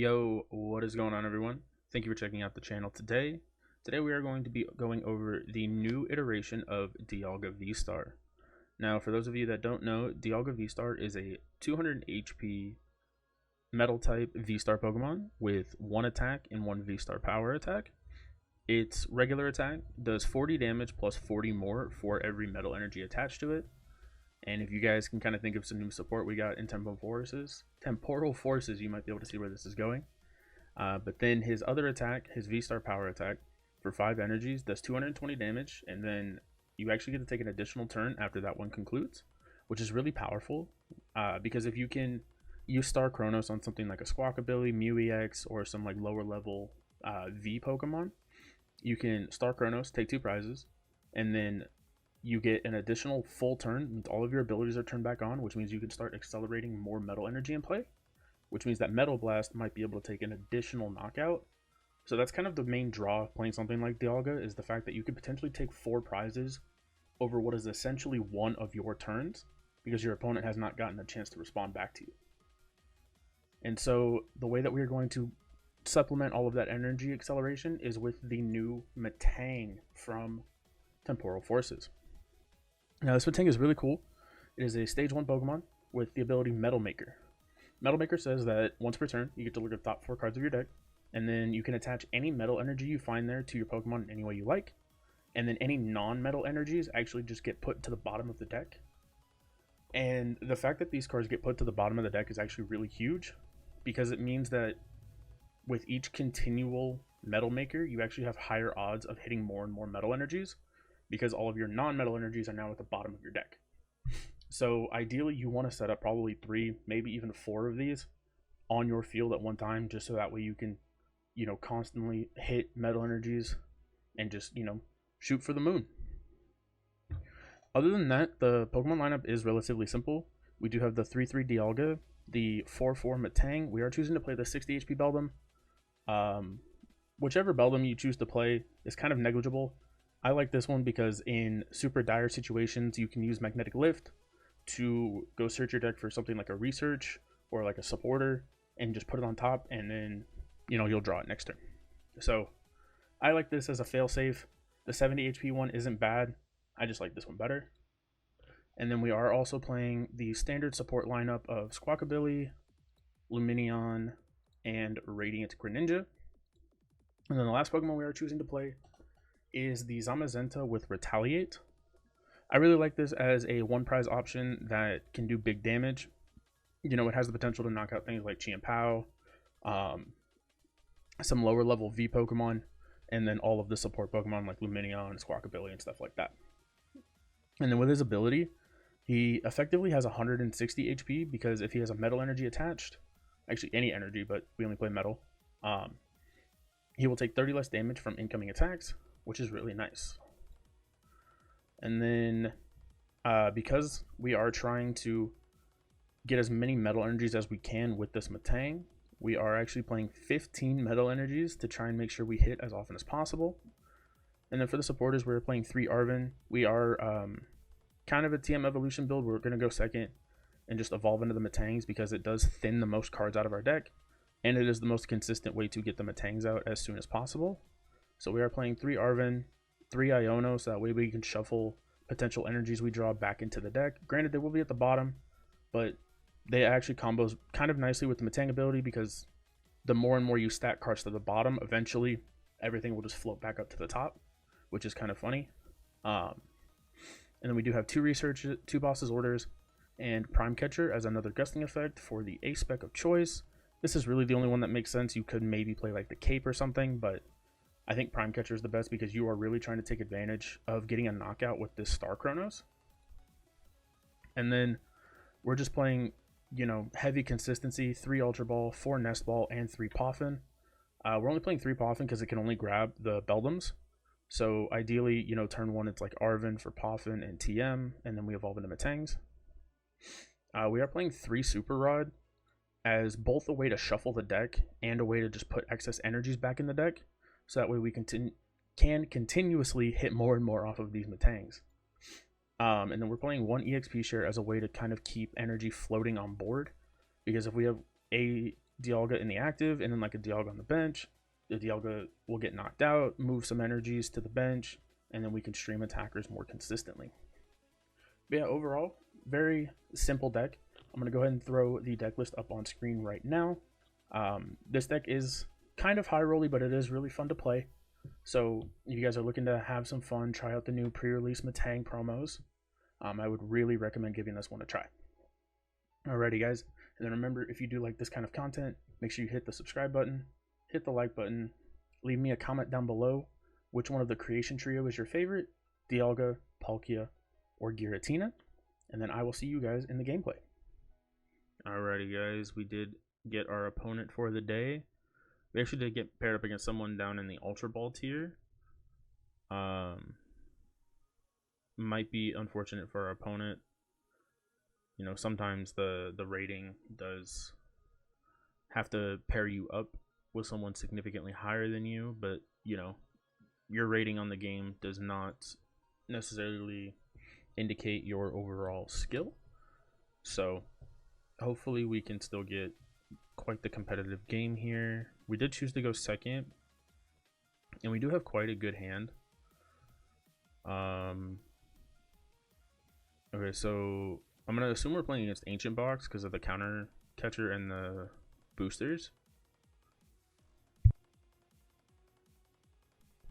Yo, what is going on, everyone? Thank you for checking out the channel today. Today we are going to be going over the new iteration of Dialga VSTAR. Now, for those of you that don't know, Dialga VSTAR is a 200 HP metal type VSTAR Pokemon with 1 attack and 1 VSTAR power attack. Its regular attack does 40 damage plus 40 more for every metal energy attached to it. And if you guys can kind of think of some new support we got in Temporal Forces, you might be able to see where this is going. But then his other attack, his VSTAR power attack, for 5 energies, does 220 damage, and then you actually get to take an additional turn after that one concludes, which is really powerful. Because if you can use Star Chronos on something like a Squawkabilly, Mew EX, or some like lower level V Pokemon, you can Star Chronos, take 2 prizes, and then you get an additional full turn. All of your abilities are turned back on, which means you can start accelerating more metal energy in play, which means that Metal Blast might be able to take an additional knockout. So that's kind of the main draw of playing something like Dialga, is the fact that you could potentially take 4 prizes over what is essentially one of your turns, because your opponent has not gotten a chance to respond back to you. And so the way that we are going to supplement all of that energy acceleration is with the new Metang from Temporal Forces. Now, this Metang is really cool. It is a stage 1 Pokemon with the ability Metal Maker. Metal Maker says that once per turn, you get to look at the top 4 cards of your deck, and then you can attach any metal energy you find there to your Pokemon in any way you like, and then any non-metal energies actually just get put to the bottom of the deck. And the fact that these cards get put to the bottom of the deck is actually really huge, because it means that with each continual Metal Maker, you actually have higher odds of hitting more and more metal energies, because all of your non-metal energies are now at the bottom of your deck. So ideally you want to set up probably 3, maybe even 4 of these on your field at one time, just so that way you can, constantly hit metal energies and just, shoot for the moon. Other than that, the Pokemon lineup is relatively simple. We do have the 3-3 Dialga, the 4-4 Metang. We are choosing to play the 60 HP Beldum. Whichever Beldum you choose to play is kind of negligible. I like this one because in super dire situations, you can use Magnetic Lift to go search your deck for something like a Research or like a Supporter and just put it on top, and then, you'll draw it next turn. So I like this as a failsafe. The 70 HP one isn't bad. I just like this one better. And then we are also playing the standard support lineup of Squawkabilly, Lumineon, and Radiant Greninja. And then the last Pokemon we are choosing to play is the Zamazenta with Retaliate. I really like this as a 1 prize option that can do big damage. It has the potential to knock out things like Chiampao, some lower level V Pokemon, and then all of the support Pokemon like Lumineon, Squawkabilly, and stuff like that. And then with his ability, he effectively has 160 HP, because if he has a metal energy attached, actually any energy, but we only play metal, he will take 30 less damage from incoming attacks, which is really nice. And then because we are trying to get as many metal energies as we can with this Metang, we are actually playing 15 metal energies to try and make sure we hit as often as possible. And then for the supporters, we're playing 3 Arven. We are kind of a TM evolution build. We're going to go second and just evolve into the Metangs, because it does thin the most cards out of our deck, and it is the most consistent way to get the Metangs out as soon as possible. So we are playing 3 Arven, 3 Iono, so that way we can shuffle potential energies we draw back into the deck. Granted, they will be at the bottom, but they actually combos kind of nicely with the Metang ability, because the more and more you stack cards to the bottom, eventually everything will just float back up to the top, which is kind of funny. And then we do have 2 Research, 2 Boss's Orders, and Prime Catcher as another gusting effect for the A spec of choice. This is really the only one that makes sense. You could maybe play like the Cape or something, but I think Prime Catcher is the best, because you are really trying to take advantage of getting a knockout with this Star Chronos. And then we're just playing, heavy consistency, 3 Ultra Ball, 4 Nest Ball, and 3 Poffin. We're only playing 3 Poffin because it can only grab the Beldums. So ideally, turn 1 it's like Arven for Poffin and TM, and then we evolve into Metangs. We are playing 3 Super Rod as both a way to shuffle the deck and a way to just put excess energies back in the deck, so that way we can continuously hit more and more off of these Metangs. And then we're playing 1 EXP share as a way to kind of keep energy floating on board, because if we have a Dialga in the active, and then like a Dialga on the bench. The Dialga will get knocked out, move some energies to the bench, and then we can stream attackers more consistently. But yeah, overall, very simple deck. I'm going to go ahead and throw the deck list up on screen right now. This deck is kind of high rolly, but it is really fun to play. So if you guys are looking to have some fun, try out the new pre-release Metang promos, I would really recommend giving this one a try. Alrighty guys, and then remember, if you do like this kind of content, make sure you hit the subscribe button, hit the like button, leave me a comment down below which one of the creation trio is your favorite, Dialga, Palkia, or Giratina, and then I will see you guys in the gameplay. Alrighty guys, we did get our opponent for the day. We actually did get paired up against someone down in the Ultra Ball tier. Might be unfortunate for our opponent. You know, sometimes the rating does have to pair you up with someone significantly higher than you, but you know, your rating on the game does not necessarily indicate your overall skill. So hopefully we can still get quite the competitive game here. We did choose to go second, and we do have quite a good hand. Okay, so I'm gonna assume we're playing against Ancient Box because of the counter catcher and the boosters.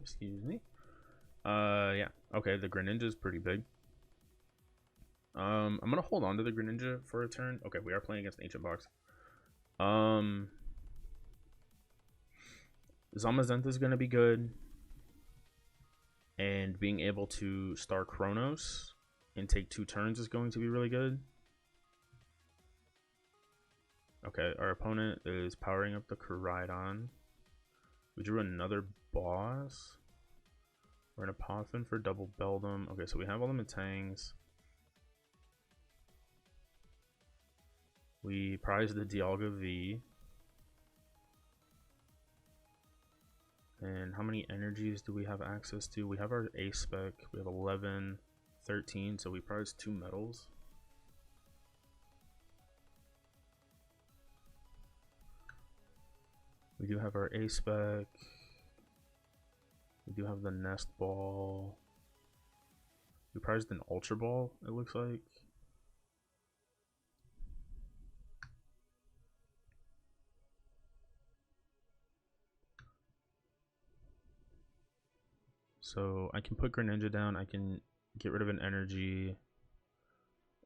Excuse me. Yeah. Okay, the Greninja is pretty big. I'm gonna hold on to the Greninja for a turn. Okay, we are playing against Ancient Box. Zamazenta is gonna be good, and being able to star Chronos and take 2 turns is going to be really good. Okay, our opponent is powering up the Koraidon. We drew another boss. We're gonna Poffin for double Beldum. Okay, so we have all the Metangs. We prize the Dialga V. And how many energies do we have access to? We have our A spec. We have 11, 13, so we prize 2 medals. We do have our A spec. We do have the Nest Ball. We prized an Ultra Ball, it looks like. So I can put Greninja down, I can get rid of an energy,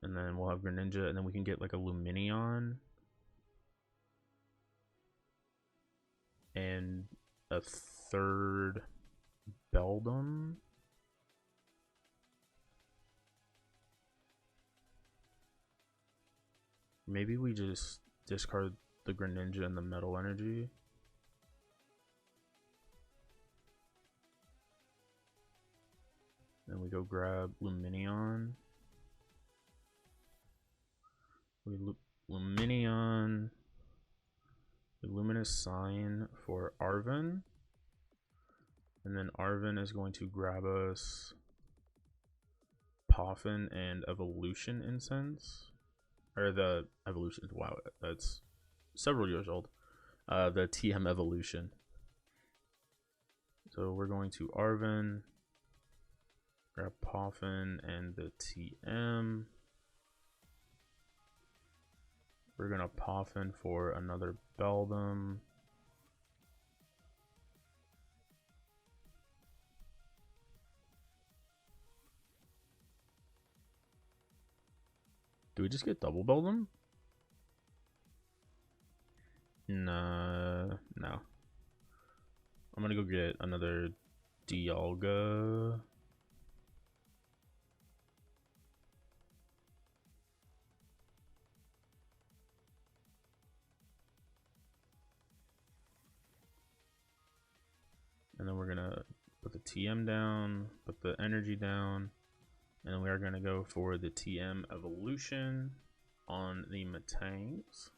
and then we'll have Greninja, and then we can get like a Lumineon and a 3rd Beldum. Maybe we just discard the Greninja and the Metal Energy. Then we go grab Lumineon. Lumineon. Luminous Sign for Arven. And then Arven is going to grab us Poffin and Evolution Incense. Or the Evolution. Wow, that's several years old. The TM Evolution. So we're going to Arven. Grab Poffin and the TM. We're gonna Poffin for another Beldum. Do we just get double Beldum? No. I'm gonna go get another Dialga. And then we're gonna put the TM down, put the energy down, and then we are gonna go for the TM Evolution on the Metangs.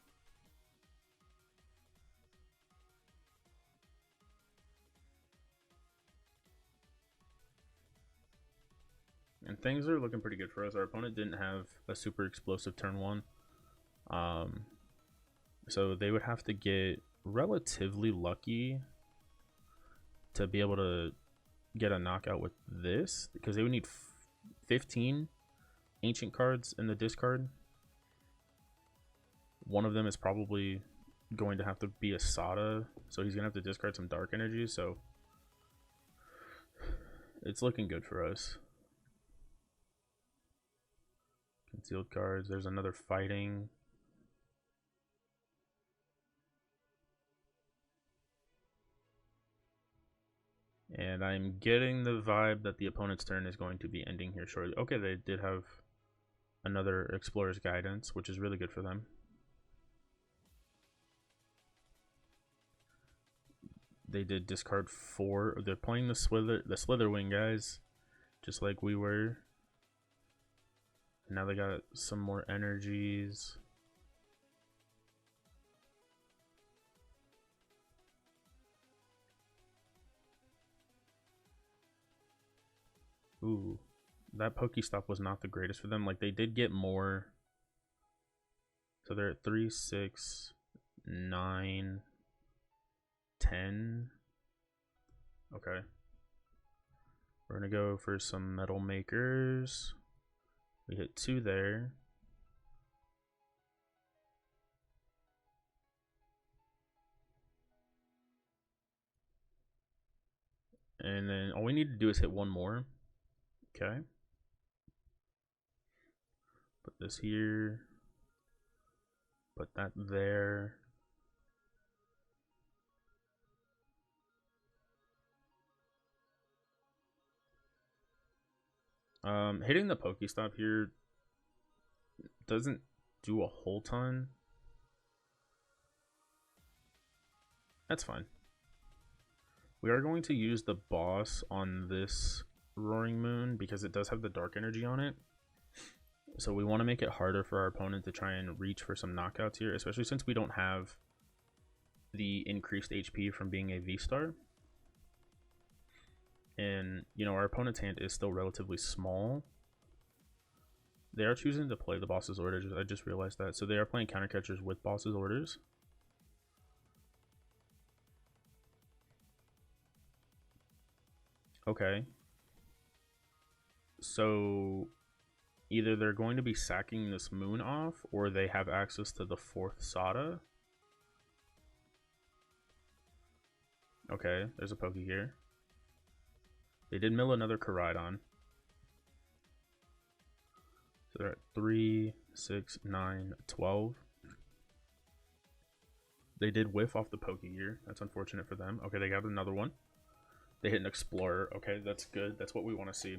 And things are looking pretty good for us. Our opponent didn't have a super explosive turn 1. So they would have to get relatively lucky to be able to get a knockout with this, because they would need 15 ancient cards in the discard. One of them is probably going to have to be a Sada, so he's gonna have to discard some dark energy. So it's looking good for us. Concealed cards. There's another fighting. And I'm getting the vibe that the opponent's turn is going to be ending here shortly. Okay, they did have another Explorer's Guidance, which is really good for them. They did discard 4. They're playing the Slitherwing, guys, just like we were. Now they got some more energies. Ooh, that Pokestop was not the greatest for them. Like, they did get more. So they're at 3, 6, 9, 10. Okay. We're gonna go for some Metal Makers. We hit 2 there. And then all we need to do is hit 1 more. Okay. Put this here. Put that there. Hitting the Pokestop here doesn't do a whole ton. That's fine. We are going to use the boss on this Roaring Moon because it does have the dark energy on it. So we want to make it harder for our opponent to try and reach for some knockouts here, especially since we don't have the increased HP from being a V-Star. And, you know, our opponent's hand is still relatively small. They are choosing to play the boss's orders. I just realized that. So they are playing counter catchers with boss's orders. Okay. So either they're going to be sacking this moon off, or they have access to the 4th Sada. Okay, there's a Poke here. They did mill another Koraidon. So they're at 3, 6, 9, 12. They did whiff off the Poke here. That's unfortunate for them. Okay, they got another one. They hit an Explorer. Okay, that's good. That's what we want to see.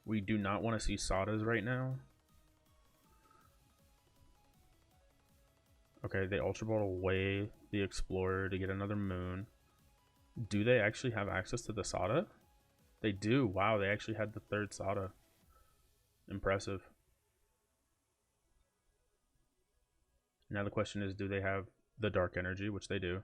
We do not want to see Sadas right now. Okay, they Ultra Ball away the Explorer to get another moon. Do they actually have access to the Sada? They do. Wow, they actually had the 3rd Sada. Impressive. Now the question is, do they have the dark energy, which they do.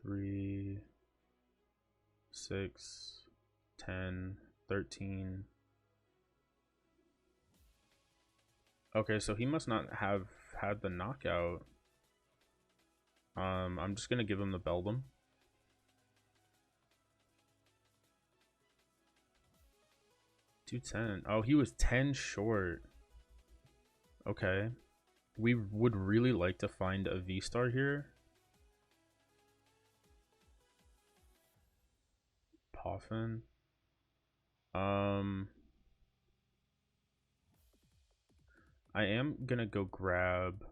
Three, 6, 10, 13. Okay, so he must not have had the knockout. I'm just gonna give him the Beldum. $210. Oh, he was 10 short. Okay. We would really like to find a V-Star here. Poffin. I am gonna go grab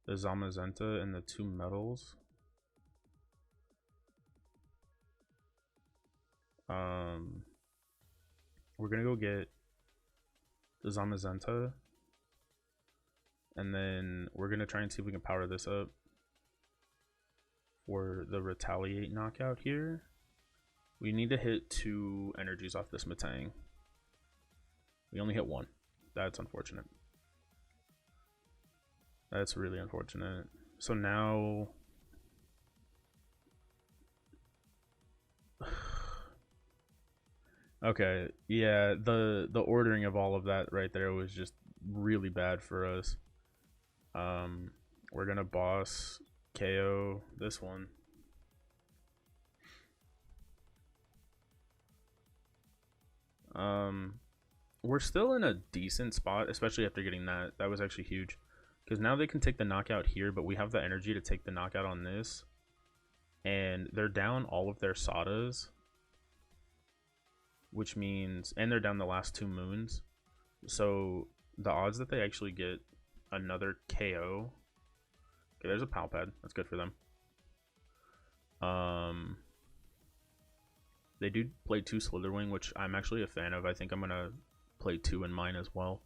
the Zamazenta and the 2 metals. We're gonna go get the Zamazenta, and then we're gonna try and see if we can power this up for the Retaliate knockout here. We need to hit 2 energies off this Metang. We only hit 1. That's unfortunate. That's really unfortunate. So now Okay, yeah, the ordering of all of that right there was just really bad for us. Um, we're gonna boss KO this one. We're still in a decent spot, especially after getting that. That was actually huge. Because now they can take the knockout here, but we have the energy to take the knockout on this. And they're down all of their Sadas. Which means... And they're down the last 2 moons. So the odds that they actually get another KO... Okay, there's a Palpad. That's good for them. They do play 2 Slitherwing, which I'm actually a fan of. I think I'm going to play 2 in mine as well.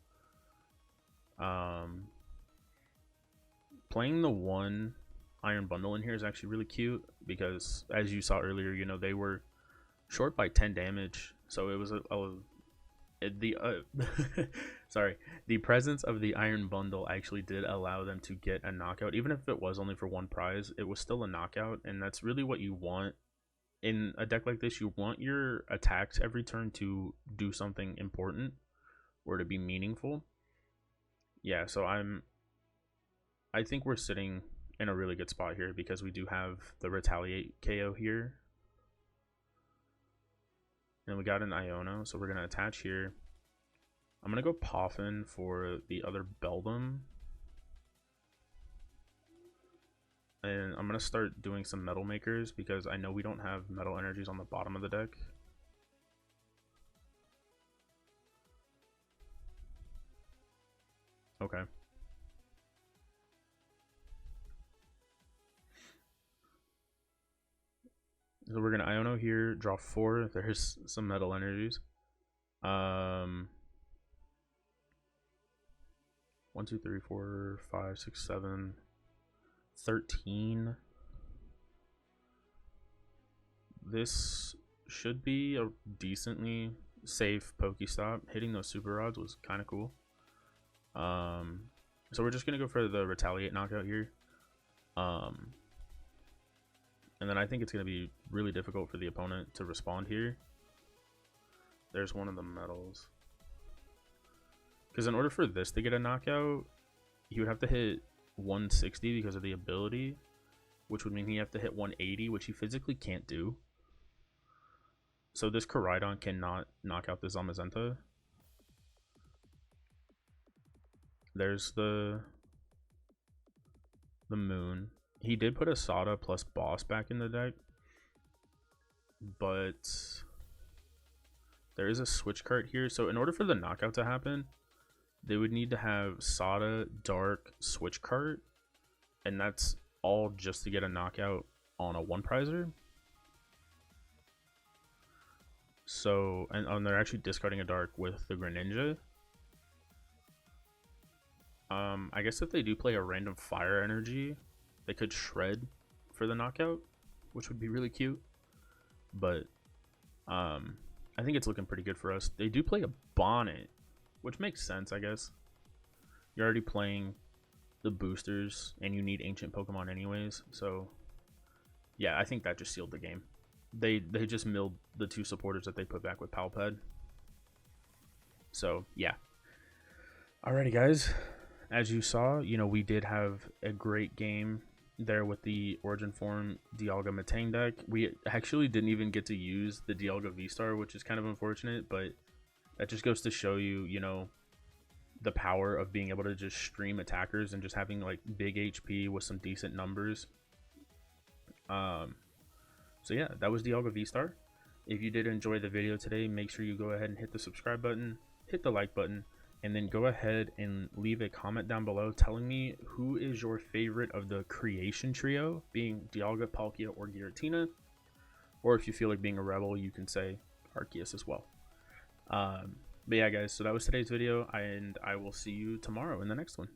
Playing the 1 Iron Bundle in here is actually really cute because, as you saw earlier, you know, they were short by 10 damage. So it was sorry, the presence of the Iron Bundle actually did allow them to get a knockout. Even if it was only for 1 prize, it was still a knockout, and that's really what you want. In a deck like this, you want your attacks every turn to do something important or to be meaningful. Yeah, so I think we're sitting in a really good spot here because we do have the Retaliate KO here. And we got an Iono, so we're going to attach here. I'm going to go Poffin for the other Beldum. And I'm going to start doing some Metal Makers because I know we don't have Metal Energies on the bottom of the deck. Okay. So we're going to Iono here, draw 4. There's some Metal Energies. 1, 2, 3, 4, 5, 6, 7, 13. This should be a decently safe Pokestop. Hitting those Super Rods was kind of cool. So we're just gonna go for the Retaliate knockout here. And then I think it's gonna be really difficult for the opponent to respond here. There's one of the metals. Because in order for this to get a knockout, he would have to hit 160 because of the ability, which would mean he have to hit 180, which he physically can't do. So this Koraidon cannot knock out the Zamazenta. There's the moon. He did put a Sada plus boss back in the deck, but there is a switch card here. So in order for the knockout to happen, they would need to have Sada, Dark, switch card, and that's all just to get a knockout on a 1-prizer. So, and they're actually discarding a Dark with the Greninja. I guess if they do play a random fire energy, they could shred for the knockout, which would be really cute. But I think it's looking pretty good for us. They do play a Bonnet, which makes sense, I guess. You're already playing the boosters, and you need ancient Pokemon anyways. So, yeah, I think that just sealed the game. They just milled the 2 supporters that they put back with Palpad. So, yeah. Alrighty, guys. As you saw, you know, we did have a great game there with the Origin Form Dialga Metang deck. We actually didn't even get to use the Dialga VSTAR, which is kind of unfortunate, but that just goes to show you, you know, the power of being able to just stream attackers and just having like big HP with some decent numbers. So yeah, that was Dialga VSTAR. If you did enjoy the video today, make sure you go ahead and hit the subscribe button, hit the like button, and then go ahead and leave a comment down below telling me who is your favorite of the creation trio, being Dialga, Palkia, or Giratina. Or if you feel like being a rebel, you can say Arceus as well. But yeah, guys, so that was today's video, and I will see you tomorrow in the next one.